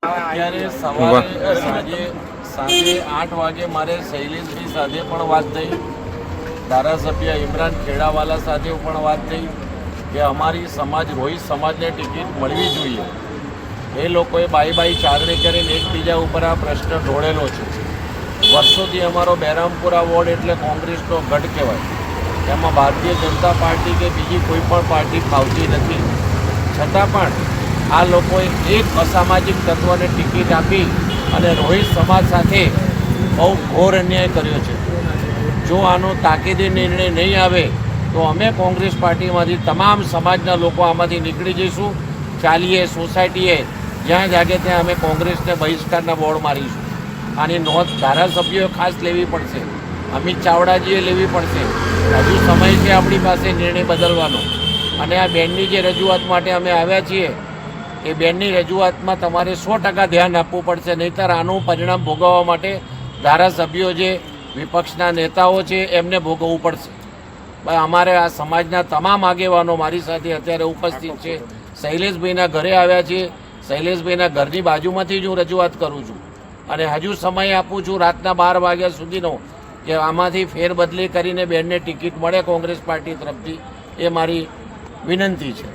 અત્યારે સવારે સાંજે 8 વાગે મારે શૈલેષભાઈ સાથે પણ વાત થઈ, ધારાસભ્ય ઇમરાન ખેડાવાલા સાથે પણ વાત થઈ કે અમારી રોહિત સમાજને ટિકિટ મળવી જોઈએ. એ લોકોએ બાઈ ચારણી કરીને એકબીજા ઉપર આ પ્રશ્ન ઢોળેલો છે. વર્ષોથી અમારો બહેરામપુરા વોર્ડ એટલે કોંગ્રેસનો ગઢ કહેવાય. એમાં ભારતીય જનતા પાર્ટી કે બીજી કોઈ પણ પાર્ટી ફાવતી નથી. છતાં પણ આ લોકોએ એક અસામાજિક તત્વને ટિકિટ આપી અને રોહિત સમાજ સાથે બહુ ઘોર અન્યાય કર્યો છે. જો આનો તાકીદે નિર્ણય નહીં આવે તો અમે કોંગ્રેસ પાર્ટીમાંથી તમામ સમાજના લોકો આમાંથી નીકળી જઈશું. ચાલીએ સોસાયટીએ જ્યાં જાગે ત્યાં અમે કોંગ્રેસને બહિષ્કારના બોર્ડ મારીશું. આની નોંધ ધારાસભ્યોએ ખાસ લેવી પડશે, અમિત ચાવડાજીએ લેવી પડશે. હજુ સમય છે આપણી પાસે નિર્ણય બદલવાનો. અને આ બેનની જે રજૂઆત માટે અમે આવ્યા છીએ એ બેનની રજૂઆતમાં તમારે 100% ધ્યાન આપવું પડશે, નહીંતર આનું પરિણામ ભોગવવા માટે ધારાસભ્યો જે વિપક્ષના નેતાઓ છે એમને ભોગવવું પડશે. અમારે આ સમાજના તમામ આગેવાનો મારી સાથે અત્યારે ઉપસ્થિત છે. શૈલેષભાઈના ઘરે આવ્યા છીએ. શૈલેષભાઈના ઘરની બાજુમાંથી જ હું રજૂઆત કરું છું અને હજુ સમય આપું છું રાતના 12 વાગ્યા સુધીનો કે આમાંથી ફેરબદલી કરીને બેનને ટિકિટ મળે કોંગ્રેસ પાર્ટી તરફથી. એ મારી વિનંતી છે.